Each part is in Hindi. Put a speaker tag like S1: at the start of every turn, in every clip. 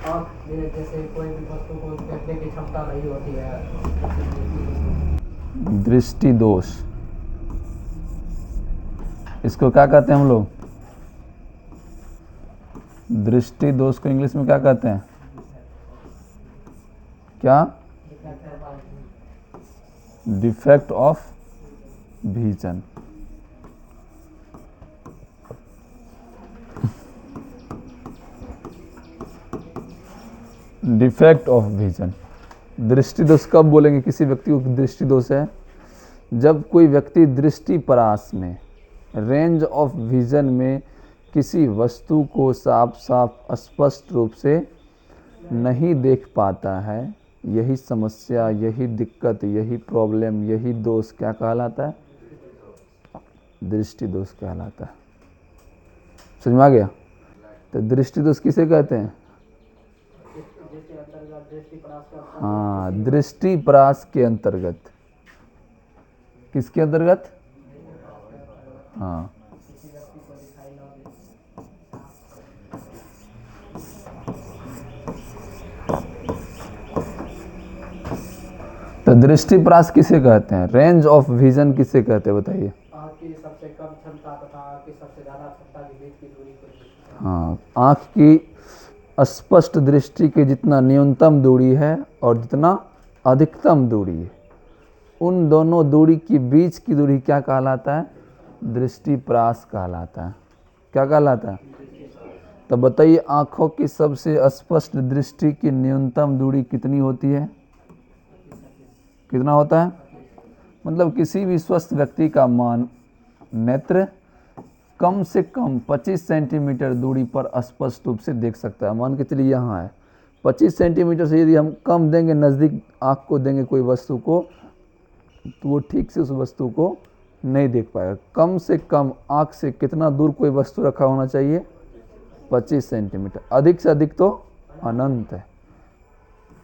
S1: और जैसे कोई भी वस्तु को देखने की क्षमता नहीं होती है।
S2: दृष्टि दोष, इसको क्या कहते हैं हम लोग? दृष्टि दोष को इंग्लिश में क्या कहते हैं? क्या? Defect of vision. Defect of vision. दृष्टि दोष कब बोलेंगे किसी व्यक्ति को दृष्टि दोष है? जब कोई व्यक्ति दृष्टि परास में, रेंज ऑफ विजन में किसी वस्तु को साफ साफ स्पष्ट रूप से नहीं देख पाता है। यही समस्या, यही दिक्कत, यही प्रॉब्लम, यही दोष क्या कहलाता है? दृष्टि दोष कहलाता है। समझ में आ गया? तो दृष्टि दोष किसे कहते हैं? हाँ, दृष्टि परास के अंतर्गत। किसके अंतर्गत? हाँ, तो दृष्टि परास किसे कहते हैं? रेंज ऑफ विजन किसे कहते हैं बताइए?
S1: आँख की सबसे कम क्षमता तथा आँख की सबसे ज्यादा क्षमता के बीच की दूरी को।
S2: हाँ, आँख की स्पष्ट दृष्टि की जितना न्यूनतम दूरी है और जितना अधिकतम दूरी है, उन दोनों दूरी के बीच की दूरी क्या कहलाता है? दृष्टि परास कहलाता है। क्या कहलाता है? तो बताइए, आँखों की सबसे स्पष्ट दृष्टि की न्यूनतम दूरी कितनी होती है? कितना होता है? मतलब किसी भी स्वस्थ व्यक्ति का मान नेत्र कम से कम 25 सेंटीमीटर दूरी पर स्पष्ट रूप से देख सकता है। मान के चलिए यहाँ है 25 सेंटीमीटर से यदि हम कम देंगे, नज़दीक आँख को देंगे कोई वस्तु को, तो वो ठीक से उस वस्तु को नहीं देख पाएगा। कम से कम आँख से कितना दूर कोई वस्तु रखा होना चाहिए? 25 सेंटीमीटर। अधिक से अधिक तो अनंत है।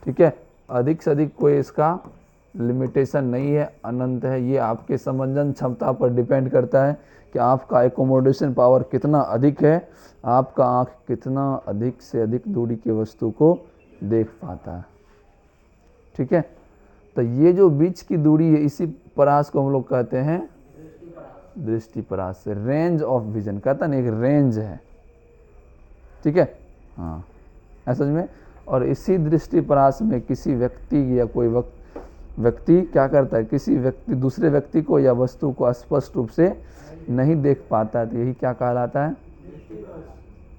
S2: ठीक है, अधिक से अधिक कोई इसका लिमिटेशन नहीं है, अनंत है। ये आपके समंजन क्षमता पर डिपेंड करता है कि आपका एकोमोडेशन पावर कितना अधिक है, आपका आँख कितना अधिक से अधिक दूरी की वस्तु को देख पाता है। ठीक है, तो ये जो बीच की दूरी है, इसी परास को हम लोग कहते हैं दृष्टि परास। से रेंज ऑफ विजन कहता है ना, एक रेंज है। ठीक है, हाँ, ऐसा समझ में। और इसी दृष्टि परास में किसी व्यक्ति या कोई व्यक्ति क्या करता है? किसी व्यक्ति दूसरे व्यक्ति को या वस्तु को स्पष्ट रूप से नहीं देख पाता है, तो यही क्या कहलाता है?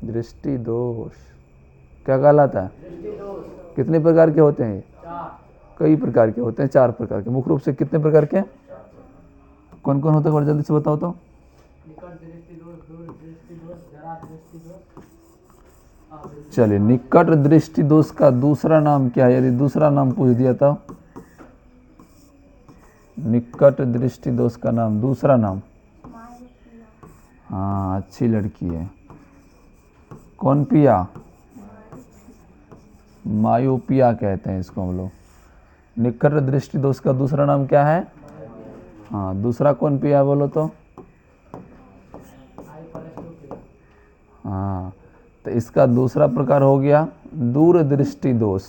S2: दृष्टि दोष। क्या कहलाता है? कितने प्रकार के होते हैं ये? कई प्रकार के होते हैं, 4 प्रकार के। मुख्य रूप से कितने प्रकार के? कौन कौन होते हैं? और जल्दी से बताओ तो। चलिए, निकट दृष्टि दोष का दूसरा नाम क्या है? यदि दूसरा नाम पूछ दिया तो निकट दृष्टि दोष का नाम, दूसरा नाम। हाँ, अच्छी लड़की है। कौन पिया? मायोपिया कहते हैं इसको हम लोग। निकट दृष्टि दोष का दूसरा नाम क्या है? हाँ, दूसरा कौन पिया बोलो तो? हाँ, तो इसका दूसरा प्रकार हो गया दूरदृष्टि दोष।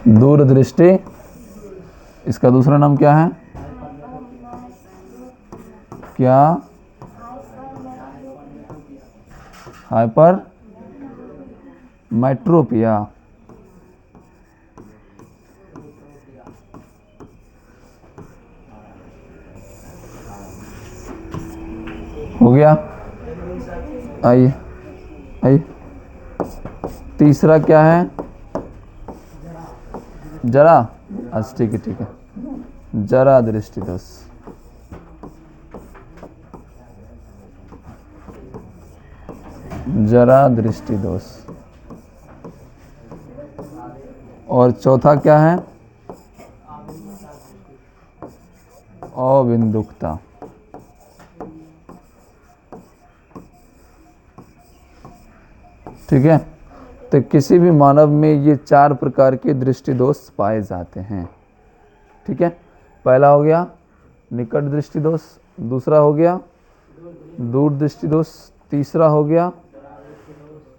S2: दूरदृष्टि, इसका दूसरा नाम क्या है? क्या? हाइपर मेट्रोपिया। हो गया? आइए आइए, तीसरा क्या है? जरा। अच्छा, ठीक है ठीक है, जरा दृष्टि दोष। जरा दृष्टि दोष। और चौथा क्या है? अबिंदुकता। ठीक है, तो किसी भी मानव में ये 4 प्रकार के दृष्टि दोष पाए जाते हैं। ठीक है, पहला हो गया निकट दृष्टि दोष, दूसरा हो गया दूर दृष्टि दोष, तीसरा हो गया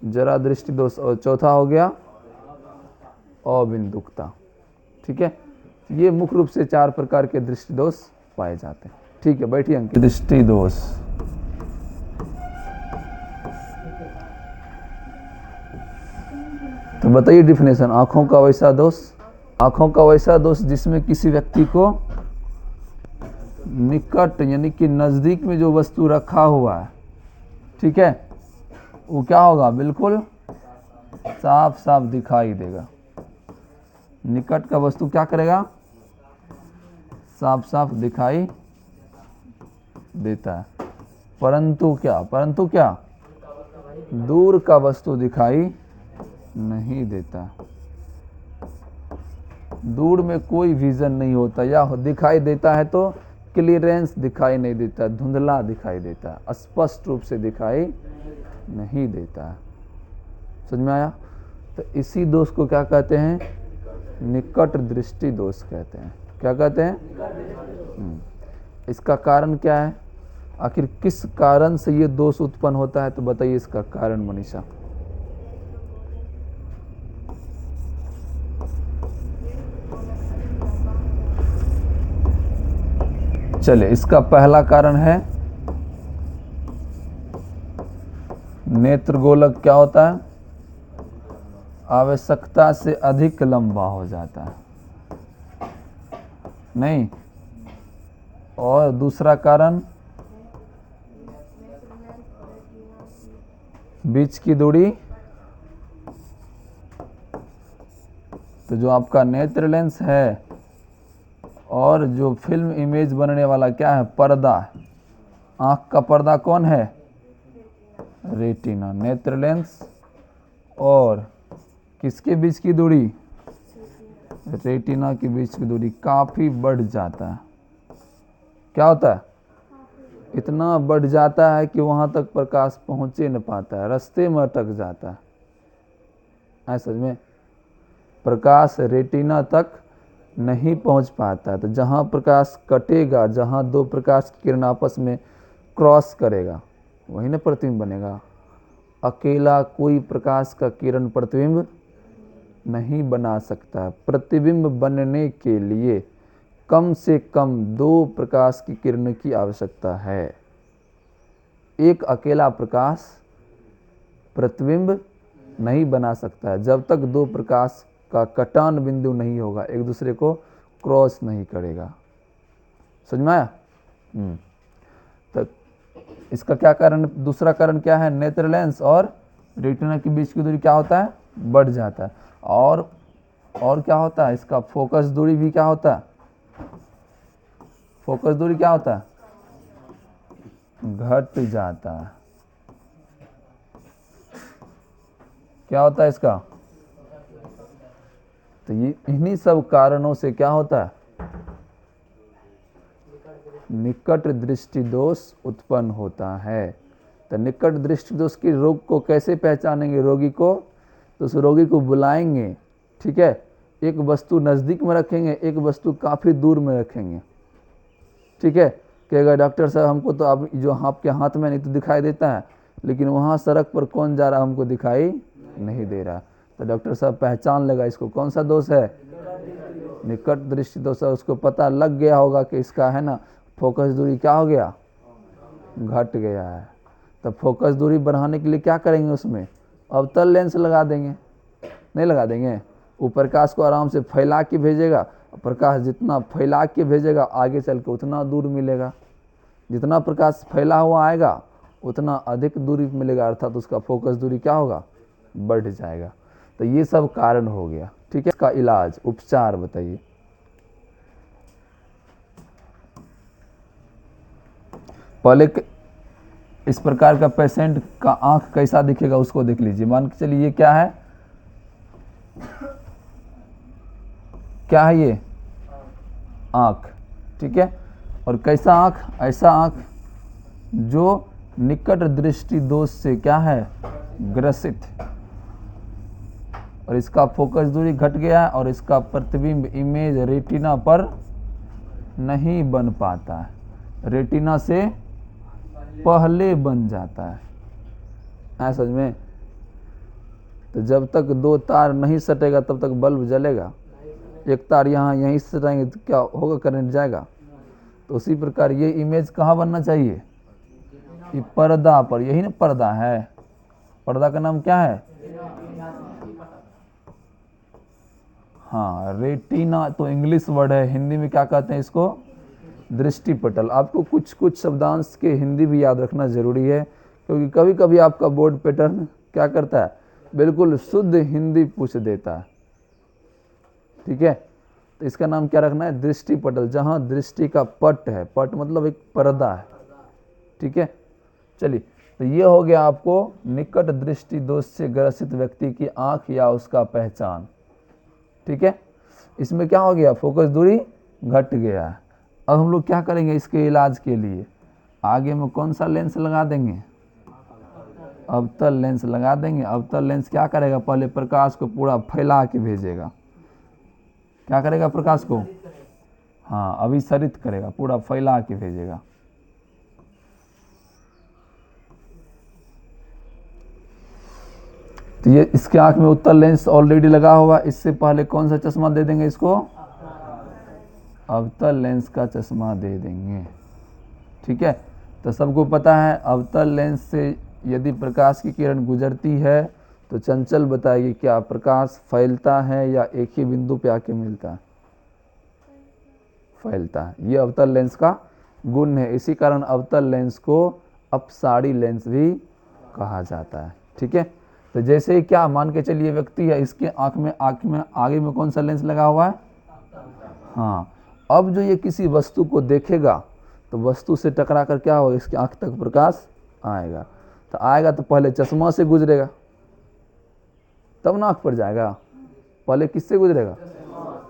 S2: जरा दृष्टि दोष और चौथा हो गया अबिंदुकता। ठीक है, ये मुख्य रूप से 4 प्रकार के दृष्टि दोष पाए जाते हैं। ठीक है, बैठिए अंकित। दृष्टि दोष, तो बताइए डिफिनेशन। आंखों का वैसा दोष, आंखों का वैसा दोष जिसमें किसी व्यक्ति को निकट यानी कि नजदीक में जो वस्तु रखा हुआ है, ठीक है, वो क्या होगा, बिल्कुल साफ साफ दिखाई देगा। निकट का वस्तु क्या करेगा, साफ साफ दिखाई देता है। परंतु क्या दूर का वस्तु दिखाई नहीं देता। दूर में कोई विजन नहीं होता, या दिखाई देता है तो क्लियरेंस दिखाई नहीं देता, धुंधला दिखाई देता है, स्पष्ट रूप से दिखाई नहीं देता है। समझ में आया? तो इसी दोष को क्या कहते हैं, निकट दृष्टि दोष कहते हैं। क्या कहते हैं? इसका कारण क्या है, आखिर किस कारण से ये दोष उत्पन्न होता है, तो बताइए इसका कारण मनीषा। चलिए, इसका पहला कारण है नेत्र गोलक क्या होता है, आवश्यकता से अधिक लंबा हो जाता है, नहीं। और दूसरा कारण बीच की दूरी, तो जो आपका नेत्र लेंस है और जो फिल्म इमेज बनने वाला क्या है, पर्दा, आंख का पर्दा कौन है, रेटिना। नेत्र लेंस और किसके बीच की दूरी, रेटिना के बीच की दूरी काफी बढ़ जाता है। क्या होता है, इतना बढ़ जाता है कि वहां तक प्रकाश पहुंचे न पाता है, रास्ते में अटक जाता है। समझ में, प्रकाश रेटिना तक नहीं पहुंच पाता है। तो जहां प्रकाश कटेगा, जहां 2 प्रकाश की किरण आपस में क्रॉस करेगा, वही ना प्रतिबिंब बनेगा। अकेला कोई प्रकाश का किरण प्रतिबिंब नहीं बना सकता। प्रतिबिंब बनने के लिए कम से कम 2 प्रकाश की किरण की आवश्यकता है। एक अकेला प्रकाश प्रतिबिंब नहीं बना सकता है जब तक 2 प्रकाश का कटान बिंदु नहीं होगा, एक दूसरे को क्रॉस नहीं करेगा। समझ में आया? तो इसका क्या कारण, दूसरा कारण क्या है, नेत्र लेंस और रेटिना के बीच की दूरी क्या होता है, बढ़ जाता है। और क्या होता है, इसका फोकस दूरी भी क्या होता है, फोकस दूरी क्या होता है, घट जाता है। क्या होता है इसका, तो ये इन्हीं सब कारणों से क्या होता है, निकट दृष्टि दोष उत्पन्न होता है। तो निकट दृष्टि दोष की रोग को कैसे पहचानेंगे, रोगी को, तो उस रोगी को बुलाएंगे, ठीक है, एक वस्तु नज़दीक में रखेंगे, एक वस्तु काफ़ी दूर में रखेंगे, ठीक है। कहेगा डॉक्टर साहब हमको तो अब जो आपके हाथ में नहीं तो दिखाई देता है, लेकिन वहाँ सड़क पर कौन जा रहा हमको दिखाई नहीं दे रहा। तो डॉक्टर साहब पहचान लेगा इसको कौन सा दोष है, निकट दृष्टि दोष है। उसको पता लग गया होगा कि इसका है ना फोकस दूरी क्या हो गया, घट गया है। तो फोकस दूरी बढ़ाने के लिए क्या करेंगे, उसमें अवतल लेंस लगा देंगे, नहीं लगा देंगे, वो प्रकाश को आराम से फैला के भेजेगा। प्रकाश जितना फैला के भेजेगा आगे चल के उतना दूर मिलेगा, जितना प्रकाश फैला हुआ आएगा उतना अधिक दूरी मिलेगा, अर्थात उसका फोकस दूरी क्या होगा, बढ़ जाएगा। तो ये सब कारण हो गया, ठीक है। इसका इलाज, उपचार बताइए। पहले इस प्रकार का पेशेंट का आंख कैसा दिखेगा उसको देख लीजिए। मान के चलिए ये क्या है, क्या है ये, आंख, ठीक है। और कैसा आंख, ऐसा आंख जो निकट दृष्टि दोष से क्या है, ग्रसित, और इसका फोकस दूरी घट गया और इसका प्रतिबिंब इमेज रेटिना पर नहीं बन पाता है, रेटिना से पहले बन जाता है। समझ में? तो जब तक दो तार नहीं सटेगा तब तक बल्ब जलेगा। एक तार यहाँ यहीं से सटाएंगे तो क्या होगा, करंट जाएगा। तो उसी प्रकार ये इमेज कहाँ बनना चाहिए, ये पर्दा पर। यही ना पर्दा है, पर्दा का नाम क्या है? हाँ, रेटिना तो इंग्लिश वर्ड है, हिंदी में क्या कहते हैं इसको? दृष्टि पटल। आपको कुछ कुछ शब्दांश के हिंदी भी याद रखना जरूरी है, क्योंकि कभी कभी आपका बोर्ड पैटर्न क्या करता है, बिल्कुल शुद्ध हिंदी पूछ देता है। ठीक है, तो इसका नाम क्या रखना है? दृष्टि पटल, जहाँ दृष्टि का पट है। पट मतलब एक पर्दा है। ठीक है, चलिए, तो ये हो गया आपको निकट दृष्टि दोष से ग्रसित व्यक्ति की आंख या उसका पहचान। ठीक है, इसमें क्या हो गया, फोकस दूरी घट गया है। अब हम लोग क्या करेंगे इसके इलाज के लिए, आगे में कौन सा लेंस लगा देंगे? अवतल लेंस लगा देंगे। अवतल लेंस क्या करेगा, पहले प्रकाश को पूरा फैला के भेजेगा। क्या करेगा प्रकाश को? हाँ, अभिसरित करेगा, पूरा फैला के भेजेगा। तो ये इसके आंख में उत्तल लेंस ऑलरेडी लगा हुआ, इससे पहले कौन सा चश्मा दे देंगे इसको? अवतल लेंस का चश्मा दे देंगे। ठीक है, तो सबको पता है अवतल लेंस से यदि प्रकाश की किरण गुजरती है तो चंचल बताइए, क्या प्रकाश फैलता है या एक ही बिंदु पे आके मिलता है? फैलता है। ये अवतल लेंस का गुण है, इसी कारण अवतल लेंस को अपसारी लेंस भी कहा जाता है। ठीक है, तो जैसे ही क्या मान के चलिए व्यक्ति है, इसके आंख में आगे में कौन सा लेंस लगा हुआ है? हाँ, अब जो ये किसी वस्तु को देखेगा तो वस्तु से टकरा कर क्या होगा, इसकी आंख तक प्रकाश आएगा। तो आएगा तो पहले चश्मा से गुजरेगा, तब ना आंख पर जाएगा। पहले किससे गुजरेगा?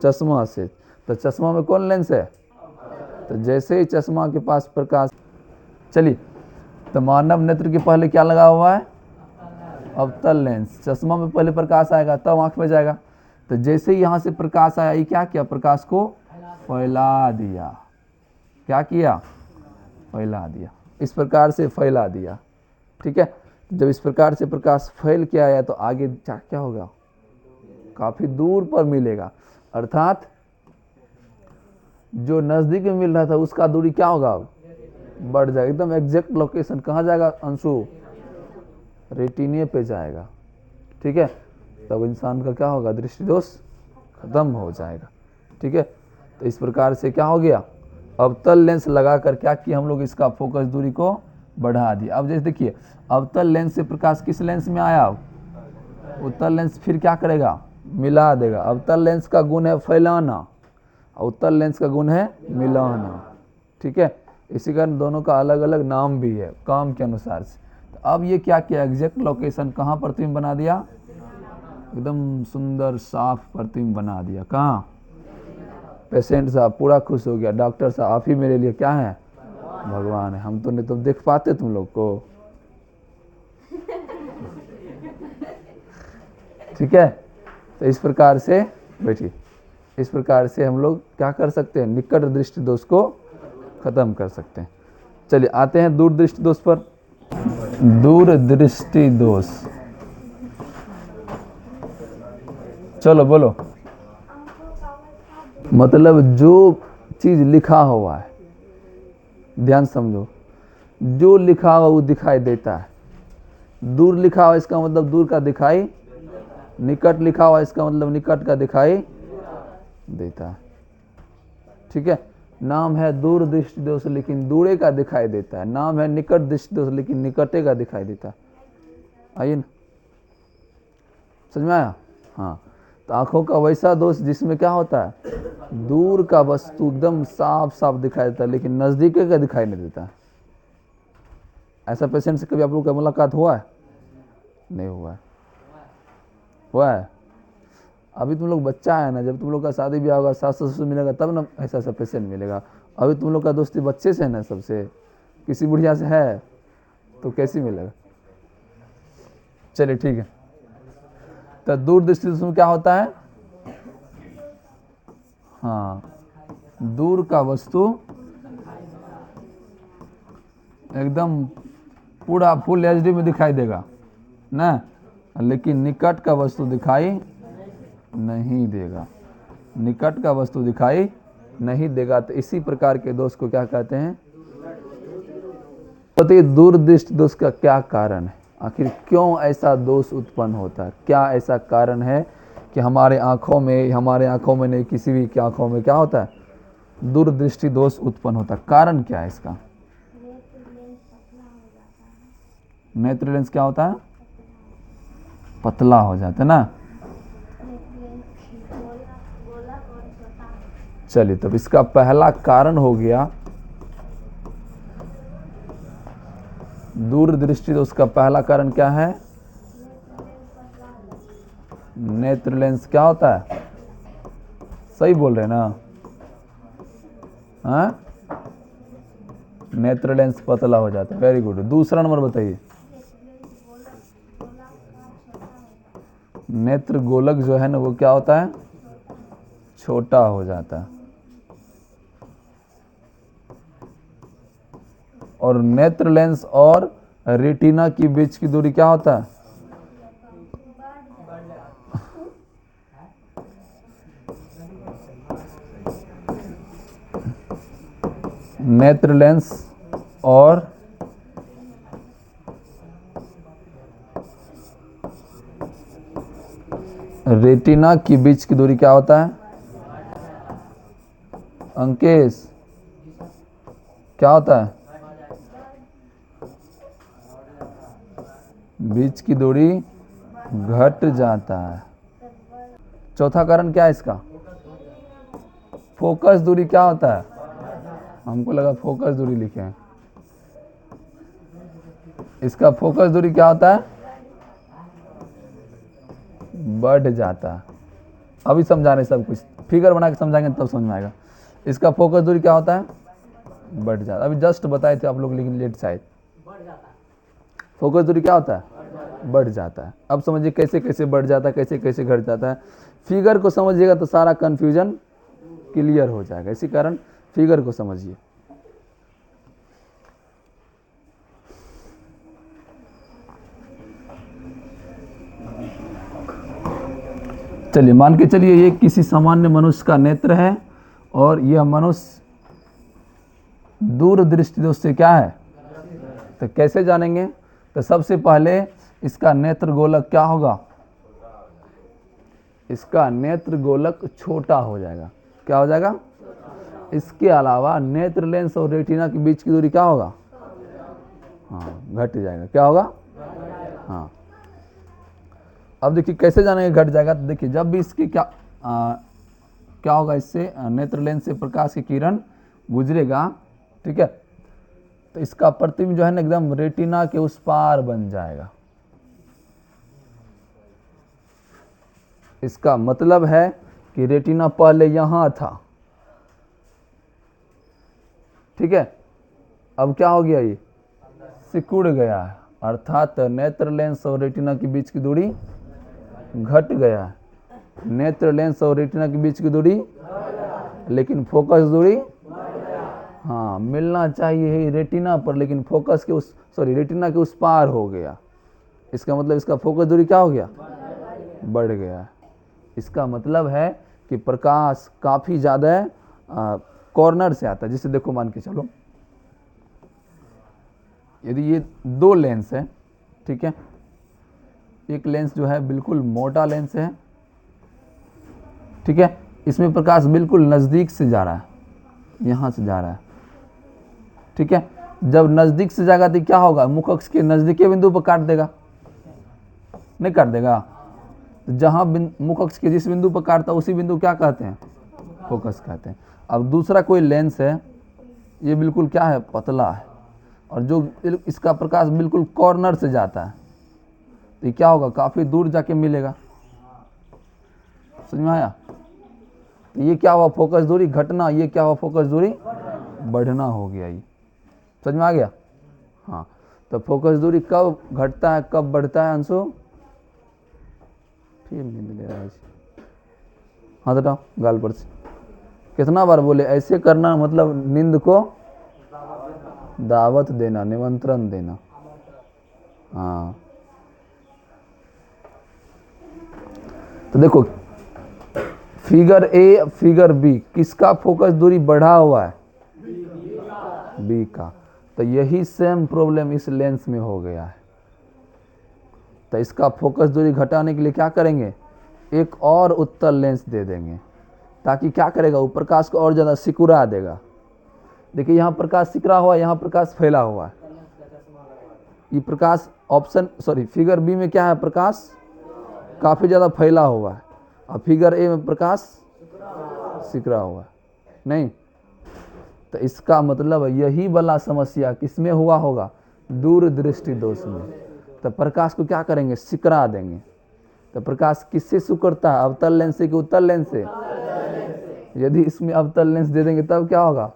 S2: चश्मा से। तो चश्मा में कौन लेंस है? तो जैसे ही चश्मा के पास प्रकाश, चलिए, तो मानव नेत्र के पहले क्या लगा हुआ है? अवतल लेंस। चश्मा में पहले प्रकाश आएगा तब आंख में जाएगा। तो जैसे ही यहाँ से प्रकाश आया, ये क्या किया, प्रकाश को फैला दिया। क्या किया? फैला दिया। इस प्रकार से फैला दिया। ठीक है, जब इस प्रकार से प्रकाश फैल के आया तो आगे क्या होगा, काफी दूर पर मिलेगा। अर्थात जो नजदीक में मिल रहा था उसका दूरी क्या होगा, बढ़ जाएगा। एकदम एग्जैक्ट लोकेशन कहाँ जाएगा अंशु? रेटिने पे जाएगा। ठीक है, तब इंसान का क्या होगा, दृष्टि दोष खत्म हो जाएगा। ठीक है, तो इस प्रकार से क्या हो गया, अवतल लेंस लगाकर क्या किया हम लोग, इसका फोकस दूरी को बढ़ा दिया। अब जैसे देखिए, अवतल लेंस से प्रकाश किस लेंस में आया, उत्तल लेंस फिर क्या करेगा, मिला देगा। अवतल लेंस का गुण है फैलाना, उत्तल लेंस का गुण है मिलाना। ठीक है, इसी कारण दोनों का अलग अलग नाम भी है काम के अनुसार से। तो अब ये क्या किया, एग्जैक्ट लोकेशन कहाँ प्रतिबिंब बना दिया, एकदम सुंदर साफ प्रतिबिंब बना दिया। कहाँ? पेशेंट साहब पूरा खुश हो गया, डॉक्टर साहब आप ही मेरे लिए क्या है, भगवान है। हम तो नहीं तो देख पाते तुम लोग को। ठीक है, तो इस प्रकार से बैठिए, इस प्रकार से हम लोग क्या कर सकते हैं, निकट दृष्टि दोष को खत्म कर सकते हैं। चलिए आते हैं दूर दृष्टि दोष पर। दूर दृष्टि दोष, चलो बोलो। मतलब जो चीज लिखा हुआ है, ध्यान समझो, जो लिखा हुआ वो दिखाई देता है। दूर लिखा हुआ इसका मतलब दूर का दिखाई, निकट लिखा हुआ इसका मतलब निकट का दिखाई देता है। ठीक है, नाम है दूर दृष्टि दोष लेकिन दूरे का दिखाई देता है। नाम है निकट दृष्टि दोष लेकिन निकटे का दिखाई देता है। आइए ना, समझ में आया? हाँ, तो आंखों का वैसा दोष जिसमें क्या होता है, दूर का वस्तु एकदम साफ साफ दिखाई देता है लेकिन नजदीक का दिखाई नहीं देता। ऐसा पेशेंट से कभी आप लोग का मुलाकात हुआ है? नहीं हुआ है? हुआ है? अभी तुम लोग बच्चा है ना, जब तुम लोग का शादी ब्याह होगा, सास ससुर मिलेगा तब ना ऐसा ऐसा पेशेंट मिलेगा। अभी तुम लोग का दोस्ती बच्चे से है ना, सबसे किसी बुढ़िया से है तो कैसी मिलेगा। चलिए ठीक है, तो दूर दृष्टि में क्या होता है, हाँ, दूर का वस्तु एकदम पूरा फुल एचडी में दिखाई देगा ना, लेकिन निकट का वस्तु दिखाई नहीं देगा, निकट का वस्तु दिखाई नहीं देगा। तो इसी प्रकार के दोष को क्या कहते हैं? तो ये दूरदृष्टि दोष का क्या कारण है? आखिर क्यों ऐसा दोष उत्पन्न होता है? क्या ऐसा कारण है कि हमारे आंखों में नहीं, किसी भी की आंखों में क्या होता है? दूरदृष्टि दोष उत्पन्न होता है। कारण क्या है इसका? नेत्र लेंस क्या होता है? पतला हो जाता है ना। चलिए, तब इसका पहला कारण हो गया दूरदृष्टि दोष का पहला कारण क्या है? नेत्र लेंस क्या होता है? सही बोल रहे हैं ना? हाँ, नेत्र लेंस पतला हो जाता है। Very good. दूसरा नंबर बताइए। नेत्र गोलक जो है ना वो क्या होता है? छोटा हो जाता है। और नेत्र लेंस और रेटिना के बीच की दूरी क्या होता है? नेत्र लेंस और रेटिना के बीच की दूरी क्या होता है? अंकेश, क्या होता है? बीच की दूरी घट जाता है। चौथा कारण क्या है इसका? फोकस दूरी क्या होता है? हमको लगा फोकस दूरी लिखे हैं। इसका फोकस दूरी क्या होता है? बढ़ जाता है। अभी समझा रहे सब कुछ, फिगर बना के समझाएंगे तब समझ में आएगा। इसका फोकस दूरी क्या होता है? बढ़ जाता है। अभी जस्ट बताए थे आप लोग, लेकिन लेट शायद। फोकस दूरी क्या होता है? बढ़ जाता है। अब समझिए कैसे कैसे बढ़ जाता है, कैसे कैसे घट जाता है। फिगर को समझिएगा तो सारा कंफ्यूजन क्लियर हो जाएगा। इसी कारण फिगर को समझिए। चलिए, मान के चलिए ये किसी सामान्य मनुष्य का नेत्र है और यह मनुष्य दूरदृष्टि दोष से क्या है? तो कैसे जानेंगे? तो सबसे पहले इसका नेत्र गोलक क्या होगा? इसका नेत्र गोलक छोटा हो जाएगा। क्या हो जाएगा? इसके अलावा नेत्र लेंस और रेटिना के बीच की दूरी क्या होगा? हाँ, घट जाएगा। क्या होगा? हाँ। अब देखिए कैसे जानेंगे घट जाएगा। तो देखिए जब भी इसकी क्या होगा, इससे नेत्र लेंस से प्रकाश की किरण गुजरेगा, ठीक है, तो इसका प्रतिबिंब जो है ना एकदम रेटिना के उस पार बन जाएगा। इसका मतलब है कि रेटिना पहले यहां था, ठीक है, अब क्या हो गया? ये सिकुड़ गया है, अर्थात नेत्र लेंस और रेटिना के बीच की दूरी घट गया है। नेत्र लेंस और रेटिना के बीच की दूरी, लेकिन फोकस दूरी, हाँ, मिलना चाहिए ही रेटिना पर, लेकिन फोकस के रेटिना के उस पार हो गया। इसका मतलब इसका फोकस दूरी क्या हो गया? बढ़ गया। इसका मतलब है कि प्रकाश काफी ज्यादा कॉर्नर से आता है। जिसे देखो, मान के चलो यदि ये दो लेंस है, ठीक है, एक लेंस जो है बिल्कुल मोटा लेंस है, ठीक है, इसमें प्रकाश बिल्कुल नजदीक से जा रहा है, यहां से जा रहा है, ठीक है। जब नजदीक से जाएगा तो क्या होगा? मुख अक्ष के नजदीकी बिंदु पर काट देगा, नहीं काट देगा? तो जहां मुख अक्ष के जिस बिंदु पर काटता है उसी बिंदु क्या कहते हैं? फोकस कहते हैं। अब दूसरा कोई लेंस है, ये बिल्कुल क्या है? पतला है, और जो इसका प्रकाश बिल्कुल कॉर्नर से जाता है, तो ये क्या होगा? काफी दूर जाके मिलेगा। समझ में आया? तो ये क्या हुआ? फोकस दूरी घटना। ये क्या हुआ? फोकस दूरी बढ़ना हो गया। ये समझ में आ गया? हाँ। तो फोकस दूरी कब घटता है, कब बढ़ता है? अंशु फिर नींद ले रहा है। हाँ, बताओ गाल पर से। कितना बार बोले, ऐसे करना मतलब नींद को दावत देना, निमंत्रण देना। हाँ, तो देखो फिगर ए फिगर बी, किसका फोकस दूरी बढ़ा हुआ है? बी का। तो यही सेम प्रॉब्लम इस लेंस में हो गया है। तो इसका फोकस दूरी घटाने के लिए क्या करेंगे? एक और उत्तल लेंस दे देंगे, ताकि क्या करेगा, वो प्रकाश को और ज़्यादा सिकुड़ा देगा। देखिए यहाँ प्रकाश सिकुड़ा हुआ है, यहाँ प्रकाश फैला हुआ है। ये प्रकाश फिगर बी में क्या है? प्रकाश काफ़ी ज़्यादा फैला हुआ है, और फिगर ए में प्रकाश सिकुड़ा हुआ है। नहीं, तो इसका मतलब यही वाला समस्या किसमें हुआ होगा? दूरदृष्टि दोष में। तो प्रकाश को क्या करेंगे? सिकुड़ा देंगे। तो प्रकाश किससे सिकुड़ता है? अवतल लेंस से कि उत्तल लेंस से? यदि इसमें अवतल लेंस दे देंगे तब क्या होगा?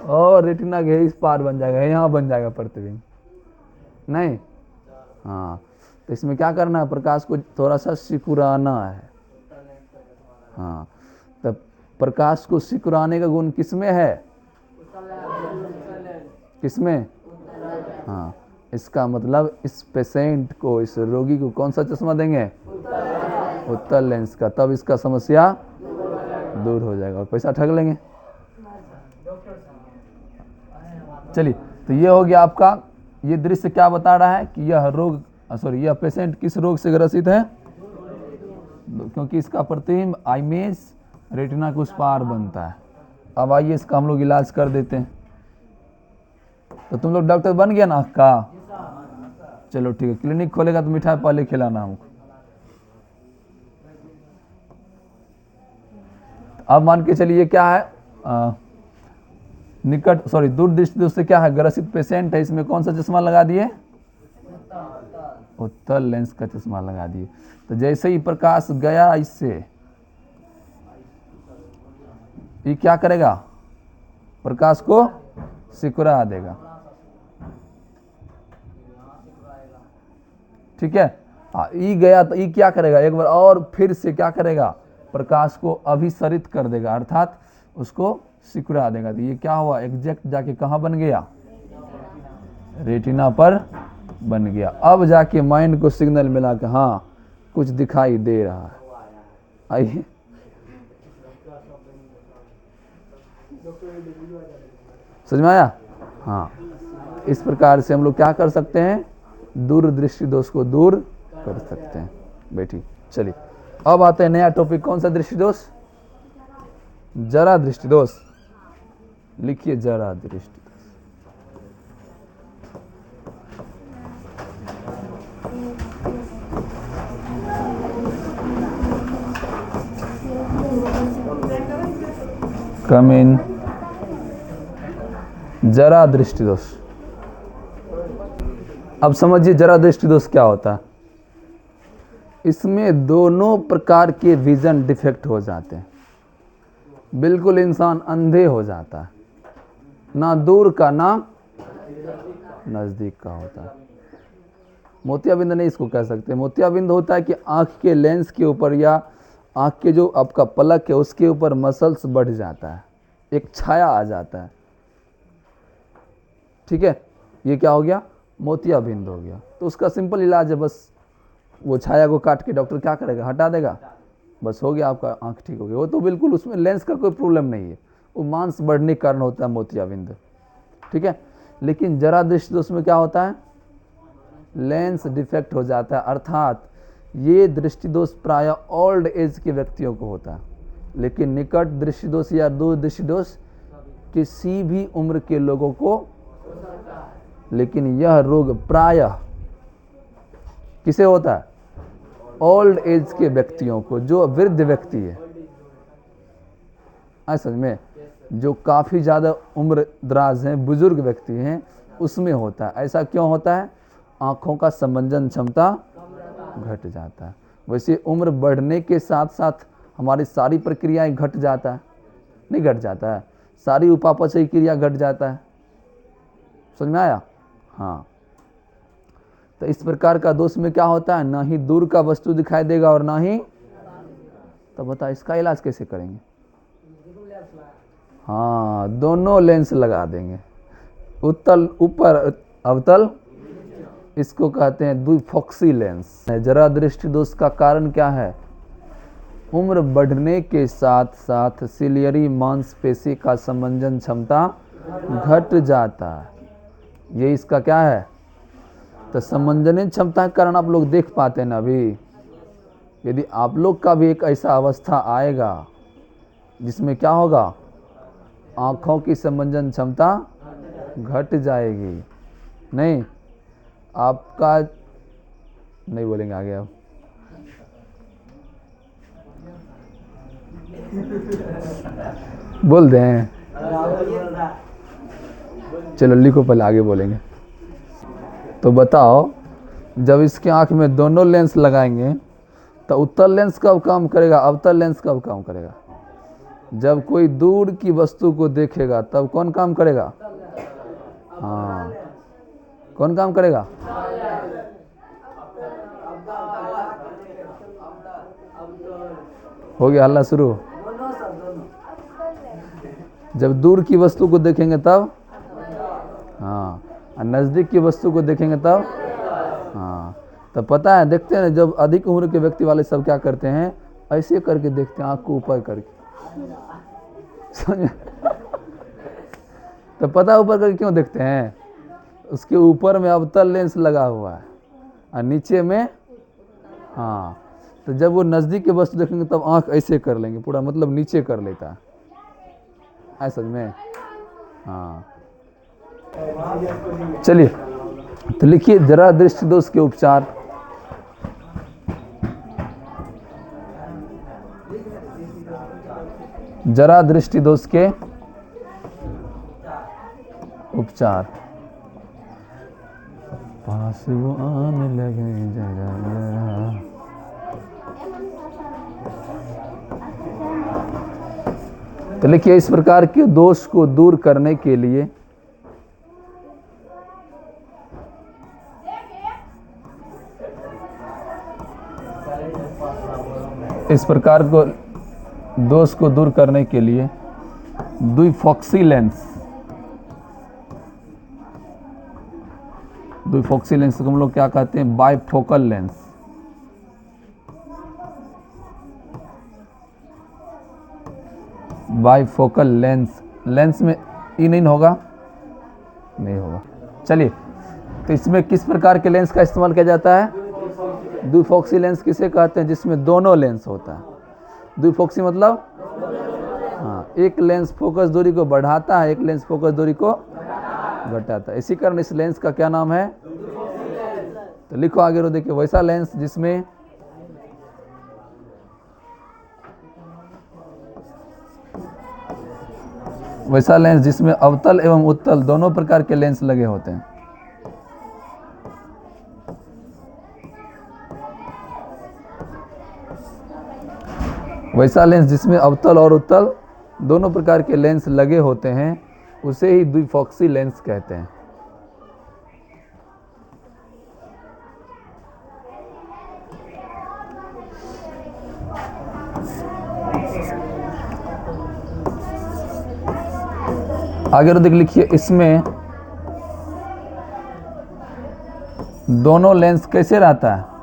S2: और रेटिना के इस पार बन जाएगा, यहाँ बन जाएगा प्रतिबिंब। नहीं, हाँ, तो इसमें क्या करना है? प्रकाश को थोड़ा सा सिकुड़ाना है। हाँ, तो प्रकाश को सिकुड़ाने का गुण किसमें है? किसमें? हाँ, इसका मतलब इस पेशेंट को, इस रोगी को कौन सा चश्मा देंगे? उत्तल लेंस का। तब इसका समस्या दूर हो जाएगा और पैसा ठग लेंगे। चलिए, तो ये हो गया आपका। ये दृश्य क्या बता रहा है कि यह पेशेंट किस रोग से ग्रसित है? क्योंकि इसका प्रतिबिंब इमेज रेटिना के उस पार बनता है। अब आइए इसका हम लोग इलाज कर देते हैं। तो तुम लोग डॉक्टर बन गया ना आँख का? चलो ठीक है, क्लिनिक खोलेगा तो मिठाई पहले खिलाना हमको। अब मान के चलिए क्या है, दूरदृष्टि दोष से क्या है? ग्रसित पेशेंट है, इसमें कौन सा चश्मा लगा दिए? उत्तल लेंस का चश्मा लगा दिए। तो जैसे ही प्रकाश गया इससे, ये क्या करेगा? प्रकाश को सिकुड़ा देगा। ठीक है, ई गया तो ई क्या करेगा? एक बार और फिर से क्या करेगा? प्रकाश को अभिसरित कर देगा, अर्थात उसको सिकुड़ा देगा। तो ये क्या हुआ? एग्जैक्ट जाके कहाँ बन गया? रेटिना पर बन गया। अब जाके माइंड को सिग्नल मिला कि हाँ कुछ दिखाई दे रहा है। आइए, समझ में आया? हाँ, इस प्रकार से हम लोग क्या कर सकते हैं? दूरदृष्टि दोष को दूर कर सकते हैं। बेटी चलिए, अब आते हैं नया टॉपिक। कौन सा दृष्टि दोष? जरा दृष्टि दोष। लिखिए जरा दृष्टि दोष। कम इन। जरा दृष्टि दोष। अब समझिए जरा दृष्टि दोष क्या होता है। इसमें दोनों प्रकार के विजन डिफेक्ट हो जाते हैं। बिल्कुल इंसान अंधे हो जाता है, ना दूर का ना नजदीक का होता है। मोतियाबिंद नहीं इसको कह सकते। मोतियाबिंद होता है कि आंख के लेंस के ऊपर या आंख के जो आपका पलक है उसके ऊपर मसल्स बढ़ जाता है, एक छाया आ जाता है। ठीक है, ये क्या हो गया? मोतियाबिंद हो गया। तो उसका सिंपल इलाज है, बस वो छाया को काट के डॉक्टर क्या करेगा? हटा देगा, बस हो गया, आपका आंख ठीक हो गया। वो तो बिल्कुल उसमें लेंस का कोई प्रॉब्लम नहीं है, वो मांस बढ़ने के कारण होता है मोतियाबिंद। ठीक है, लेकिन जरा दृष्टि दोष में क्या होता है? लेंस डिफेक्ट हो जाता है, अर्थात ये दृष्टि दोष प्राय ओल्ड एज के व्यक्तियों को होता है, लेकिन निकट दृष्टि दोष या दूर दृष्टि दोष किसी भी उम्र के लोगों को, लेकिन यह रोग प्रायः किसे होता है? ओल्ड एज के व्यक्तियों को, जो वृद्ध व्यक्ति है, समझ में, जो काफ़ी ज़्यादा उम्र दराज हैं, बुजुर्ग व्यक्ति हैं, उसमें होता है। ऐसा क्यों होता है? आँखों का संवेदन क्षमता घट जाता है। वैसे उम्र बढ़ने के साथ साथ हमारी सारी प्रक्रियाएं घट जाता है, नहीं घट जाता है? सारी उपापचयी क्रिया घट जाता है। समझ में आया? हाँ, तो इस प्रकार का दोष में क्या होता है? ना ही दूर का वस्तु दिखाई देगा और ना ही, तो बता इसका इलाज कैसे करेंगे? हाँ, दोनों लेंस लगा देंगे, उत्तल ऊपर अवतल, इसको कहते हैं द्विफोक्सी लेंस। जरा दृष्टि दोष का कारण क्या है? उम्र बढ़ने के साथ साथ सिलियरी मांसपेशी का समंजन क्षमता घट जाता है। ये इसका क्या है? तो समंजन क्षमता के कारण आप लोग देख पाते हैं ना अभी। यदि आप लोग का भी एक ऐसा अवस्था आएगा जिसमें क्या होगा, आँखों की समंजन क्षमता घट जाएगी, नहीं आपका नहीं बोलेंगे आगे अब। बोल दें, चलो लिखो पहले आगे बोलेंगे। तो बताओ, जब इसके आँख में दोनों लेंस लगाएंगे तो उत्तल लेंस कब काम करेगा, अवतल लेंस कब काम करेगा? जब कोई दूर की वस्तु को देखेगा तब कौन काम करेगा? हाँ, कौन काम करेगा? हो गया हल्ला शुरू। जब दूर की वस्तु को देखेंगे तब, हाँ, और नज़दीक की वस्तु को देखेंगे तब, हाँ। तो पता है, देखते हैं जब अधिक उम्र के व्यक्ति वाले सब क्या करते हैं, ऐसे करके देखते हैं, आँख को ऊपर करके, समझे? तो पता ऊपर करके क्यों देखते हैं? उसके ऊपर में अवतल लेंस लगा हुआ है और नीचे में, हाँ, तो जब वो नज़दीक की वस्तु देखेंगे तब आँख ऐसे कर लेंगे पूरा, मतलब नीचे कर लेता है, ऐसा में। हाँ, चलिए तो लिखिए जरा दृष्टि दोष के उपचार। जरा दृष्टि दोष के उपचार। पास वो आने लगे जरा जरा, तो लिखिए इस प्रकार के दोष को दूर करने के लिए इस प्रकार को दोष को दूर करने के लिए द्विफोक्सी लेंस, द्विफोक्सी लेंस को हम लोग क्या कहते हैं? Bifocal lens. Bifocal lens, lens में ई नहीं होगा, नहीं होगा। चलिए, तो इसमें किस प्रकार के लेंस का इस्तेमाल किया जाता है? द्विफोक्सी लेंस किसे कहते हैं? जिसमें दोनों लेंस होता है। द्विफोक्सी मतलब, हाँ, एक लेंस फोकस दूरी को बढ़ाता है, एक लेंस फोकस दूरी को घटाता है। इसी कारण इस लेंस का क्या नाम है? तो लिखो आगे रो, देखिए वैसा लेंस जिसमें वैसा लेंस जिसमें अवतल एवं उत्तल दोनों प्रकार के लेंस लगे होते हैं। वैसा लेंस जिसमें अवतल और उत्तल दोनों प्रकार के लेंस लगे होते हैं उसे ही द्विफोक्सी लेंस कहते हैं। आगे देख लिखिए, इसमें दोनों लेंस कैसे रहता है?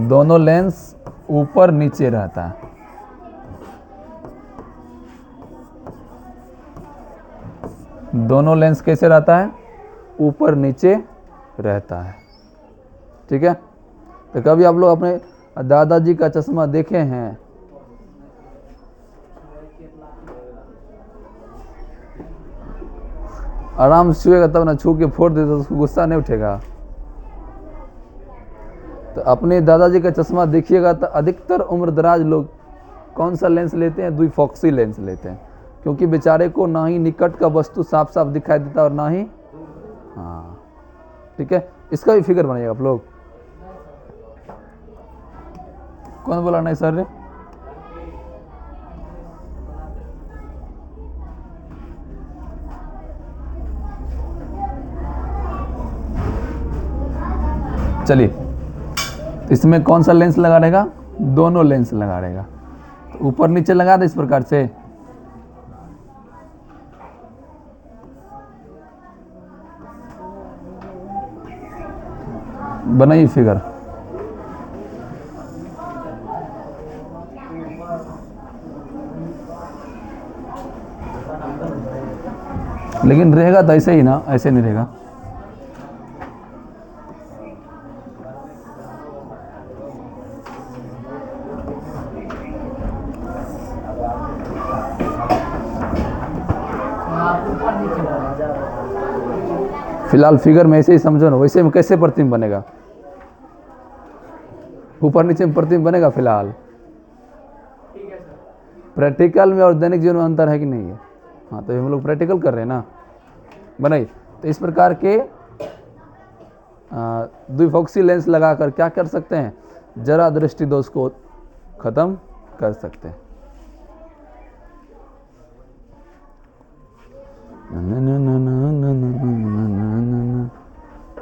S2: दोनों लेंस ऊपर नीचे रहता है। दोनों लेंस कैसे रहता है? ऊपर नीचे रहता है। ठीक है, तो कभी आप लोग अपने दादाजी का चश्मा देखे हैं? आराम से छुएगा तब ना, छू के फोड़ दे तो उसको गुस्सा नहीं उठेगा। तो अपने दादाजी का चश्मा देखिएगा तो अधिकतर उम्र दराज लोग कौन सा लेंस लेते हैं? द्विफोक्सी लेंस लेते हैं, क्योंकि बेचारे को ना ही निकट का वस्तु साफ साफ दिखाई देता और ना ही, हाँ, ठीक है, इसका भी फिगर बनाइएगा आप लोग। कौन बोला नहीं सर? चलिए, इसमें कौन सा लेंस लगा रहेगा? दोनों लेंस लगा रहेगा। तो ऊपर नीचे लगा दे इस प्रकार से। बनाइए फिगर। लेकिन रहेगा तो ऐसे ही ना, ऐसे नहीं रहेगा। फिलहाल फिगर में ऐसे ही समझो ना, वैसे में कैसे प्रतिबिंब बनेगा? ऊपर नीचे में प्रतिबिंब बनेगा फिलहाल। प्रैक्टिकल में और दैनिक जीवन में अंतर है कि नहीं है? हाँ, तो हम लोग प्रैक्टिकल कर रहे हैं ना। बनाइए। तो इस प्रकार के द्विफोक्सी लेंस लगाकर क्या कर सकते हैं? जरा दृष्टि दोष को खत्म कर सकते हैं।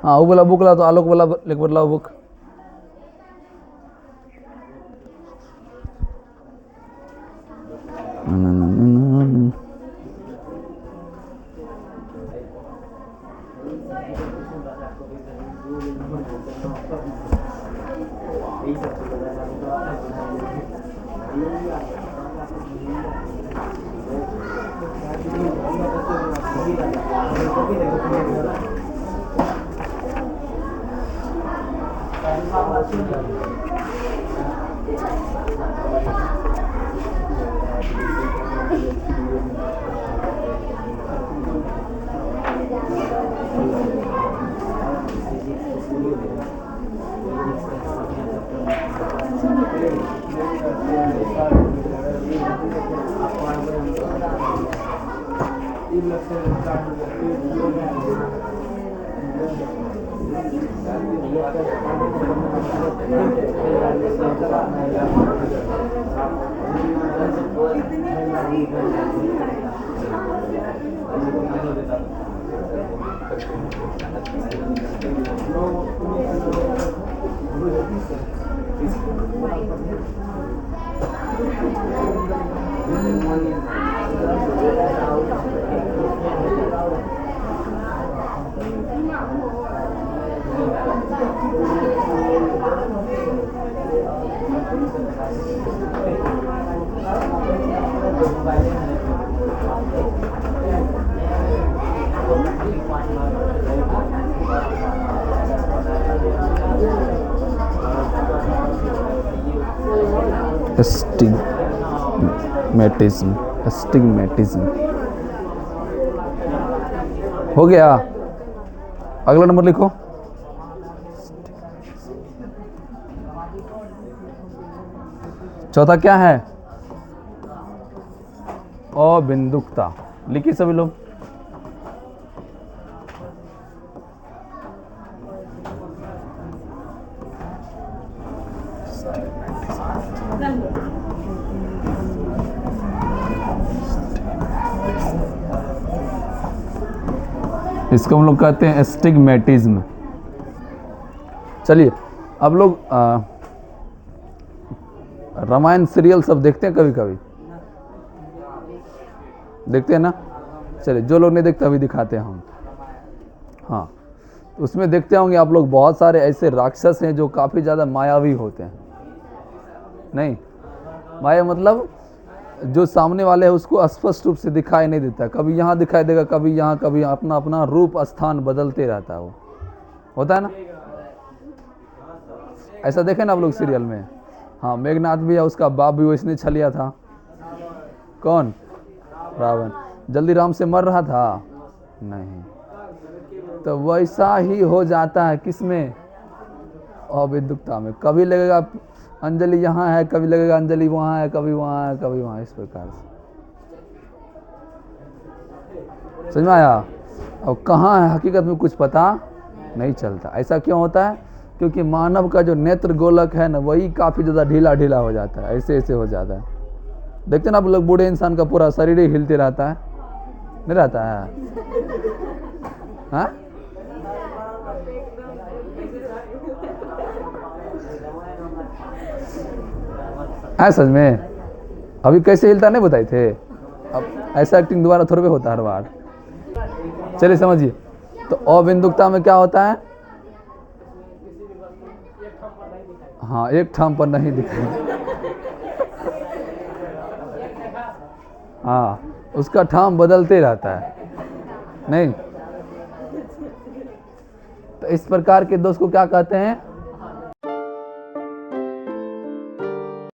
S2: हाँ, वो बोला बुक ला, तो आलोक वाला लिख बदलाओ बुक। एस्टिग्मेटिज्म हो गया। अगला नंबर लिखो। चौथा क्या है? अबिंदुकता। लिखिए सभी लोग। इसको हम लोग कहते हैं एस्टिग्मेटिज्म। चलिए, अब लोग रामायण सीरियल सब देखते हैं कभी कभी? देखते हैं ना? चलिए, जो लोग नहीं देखते अभी दिखाते हैं हम। हाँ, तो उसमें देखते होंगे आप लोग, बहुत सारे ऐसे राक्षस हैं जो काफ़ी ज़्यादा मायावी होते हैं। नहीं, माया मतलब जो सामने वाले है उसको स्पष्ट रूप से दिखाई नहीं देता। कभी यहाँ दिखाई देगा, कभी यहाँ, कभी अपना अपना रूप स्थान बदलते रहता है। वो होता है ना, ऐसा देखे ना आप लोग सीरियल में। हाँ, मेघनाथ भी है, उसका बाप भी वैसने छलिया था। कौन? रावण। जल्दी राम से मर रहा था? नहीं। तो वैसा ही हो जाता है किसमें? अविद्युक्ता में। कभी लगेगा अंजलि यहाँ है, कभी लगेगा अंजलि वहाँ है, कभी वहाँ है, कभी वहाँ, इस प्रकार से। समझ में आया? अब कहाँ है हकीकत में कुछ पता नहीं चलता। ऐसा क्यों होता है? क्योंकि मानव का जो नेत्र गोलक है ना, वही काफ़ी ज़्यादा ढीला ढीला हो जाता है, ऐसे ऐसे हो जाता है। देखते ना आप लोग, बूढ़े इंसान का पूरा शरीर ही हिलते रहता है, नहीं रहता है? हाँ, आए समझ में? अभी कैसे हिलता नहीं बताए थे? अब ऐसा एक्टिंग दोबारा थोड़े पे होता है हर बार। चलिए समझिए, तो अबिंदुकता में क्या होता है? हाँ, एक ठाम पर नहीं दिखाई। हाँ, उसका ठाम बदलते रहता है नहीं। तो इस प्रकार के दोष को क्या कहते हैं?